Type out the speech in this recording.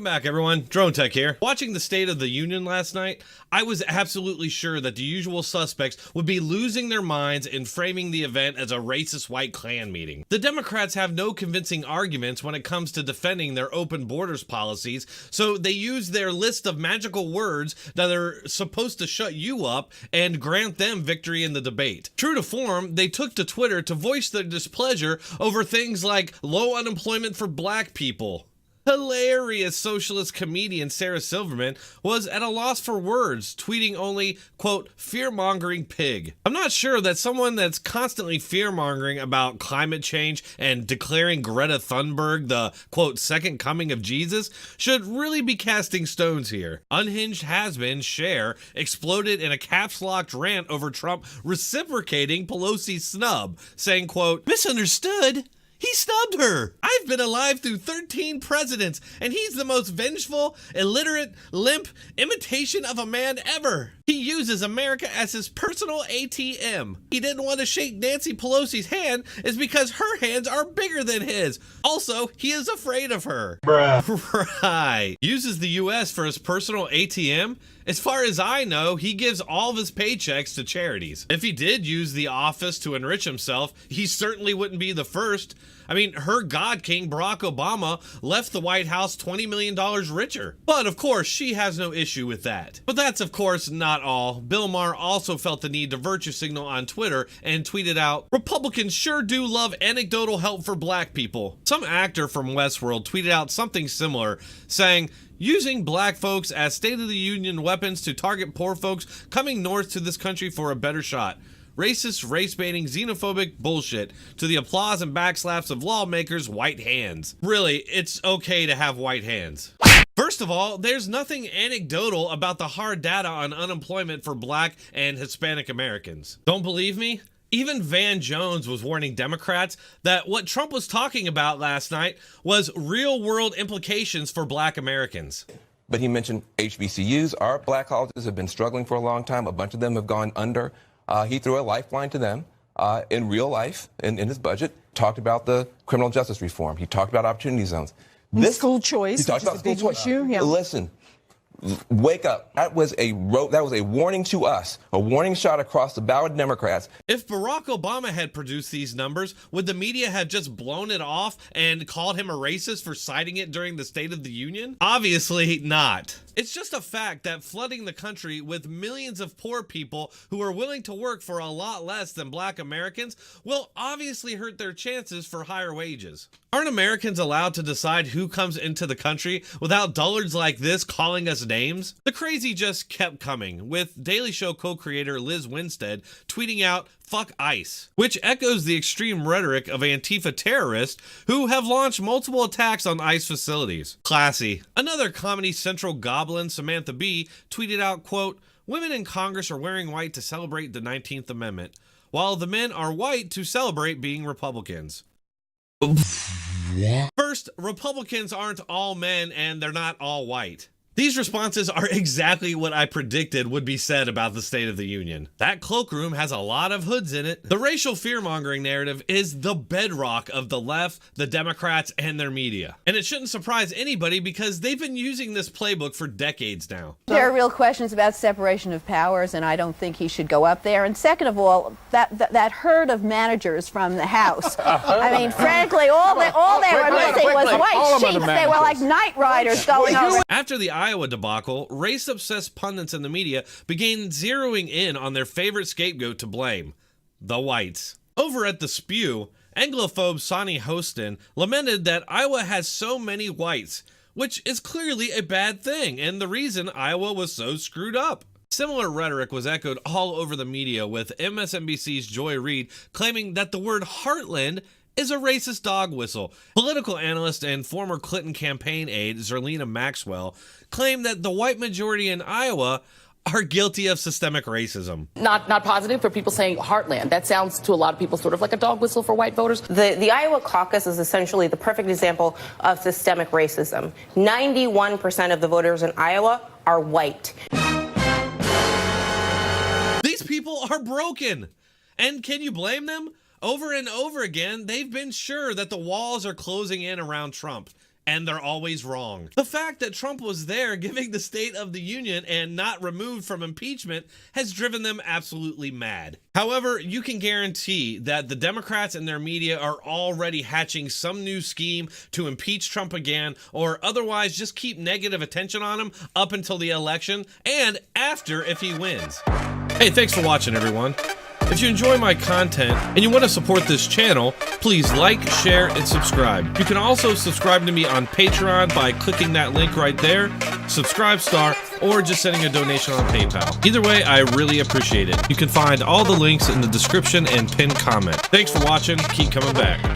Welcome back, everyone. Drone Tech here. Watching the State of the Union last night, I was absolutely sure that the usual suspects would be losing their minds in framing the event as a racist white Klan meeting. The Democrats have no convincing arguments when it comes to defending their open borders policies, so they use their list of magical words that are supposed to shut you up and grant them victory in the debate. True to form, they took to Twitter to voice their displeasure over things like low unemployment for black people. Hilarious socialist comedian Sarah Silverman was at a loss for words, tweeting only, quote, fear-mongering pig. I'm not sure that someone that's constantly fear-mongering about climate change and declaring Greta Thunberg the, quote, second coming of Jesus should really be casting stones here. Unhinged has-been Cher exploded in a caps-locked rant over Trump reciprocating Pelosi's snub, saying, quote, misunderstood? He snubbed her. I've been alive through 13 presidents, and he's the most vengeful, illiterate, limp imitation of a man ever. He uses America as his personal ATM. He didn't want to shake Nancy Pelosi's hand is because her hands are bigger than his. Also, he is afraid of her. Bruh. Right. Uses the U.S. for his personal ATM? As far as I know, he gives all of his paychecks to charities. If he did use the office to enrich himself, he certainly wouldn't be the first. I mean, her God King, Barack Obama, left the White House $20 million richer. But of course, she has no issue with that. But that's of course not all. Bill Maher also felt the need to virtue signal on Twitter and tweeted out, Republicans sure do love anecdotal help for black people. Some actor from Westworld tweeted out something similar, saying, using black folks as State of the Union weapons to target poor folks coming north to this country for a better shot. Racist, race-baiting, xenophobic bullshit to the applause and backslaps of lawmakers' white hands. Really, it's okay to have white hands. First of all, there's nothing anecdotal about the hard data on unemployment for black and Hispanic Americans. Don't believe me? Even Van Jones was warning Democrats that what Trump was talking about last night was real-world implications for black Americans. But he mentioned HBCUs. Our black colleges have been struggling for a long time. A bunch of them have gone under. He threw a lifeline to them in real life, in his budget, talked about the criminal justice reform. He talked about opportunity zones. School choice, he talked about school choice. Issue. Yeah. Listen, wake up. That was a warning to us, a warning shot across the bow of Democrats. If Barack Obama had produced these numbers, would the media have just blown it off and called him a racist for citing it during the State of the Union? Obviously not. It's just a fact that flooding the country with millions of poor people who are willing to work for a lot less than black Americans will obviously hurt their chances for higher wages. Aren't Americans allowed to decide who comes into the country without dullards like this calling us names? The crazy just kept coming, with Daily Show co-creator Liz Winstead tweeting out, fuck ICE, which echoes the extreme rhetoric of Antifa terrorists who have launched multiple attacks on ICE facilities. Classy. Another Comedy Central goblin, Samantha Bee, tweeted out, quote, women in Congress are wearing white to celebrate the 19th Amendment, while the men are white to celebrate being Republicans. First, Republicans aren't all men and they're not all white. These responses are exactly what I predicted would be said about the State of the Union. That cloakroom has a lot of hoods in it. The racial fear-mongering narrative is the bedrock of the left, the Democrats, and their media. And it shouldn't surprise anybody because they've been using this playbook for decades now. There are real questions about separation of powers, and I don't think he should go up there. And second of all, that herd of managers from the House, I mean, frankly, all they were missing was white sheets. They were like night riders going over. After the Iowa debacle, race-obsessed pundits in the media began zeroing in on their favorite scapegoat to blame, the whites. Over at The Spew, Anglophobe Sonny Hostin lamented that Iowa has so many whites, which is clearly a bad thing and the reason Iowa was so screwed up. Similar rhetoric was echoed all over the media, with MSNBC's Joy Reid claiming that the word heartland is a racist dog whistle. Political analyst and former Clinton campaign aide Zerlina Maxwell claimed that the white majority in Iowa are guilty of systemic racism. Not positive for people saying heartland. That sounds to a lot of people sort of like a dog whistle for white voters. The Iowa caucus is essentially the perfect example of systemic racism. 91% of the voters in Iowa are white. These people are broken. And can you blame them? Over and over again, they've been sure that the walls are closing in around Trump. and they're always wrong. The fact that Trump was there giving the State of the Union and not removed from impeachment has driven them absolutely mad. However, you can guarantee that the Democrats and their media are already hatching some new scheme to impeach Trump again, or otherwise just keep negative attention on him up until the election and after if he wins. Hey, thanks for watching, everyone. If you enjoy my content and you want to support this channel, please like, share, and subscribe. You can also subscribe to me on Patreon by clicking that link right there, subscribe star, or just sending a donation on PayPal. Either way, I really appreciate it. You can find all the links in the description and pinned comment. Thanks for watching. Keep coming back.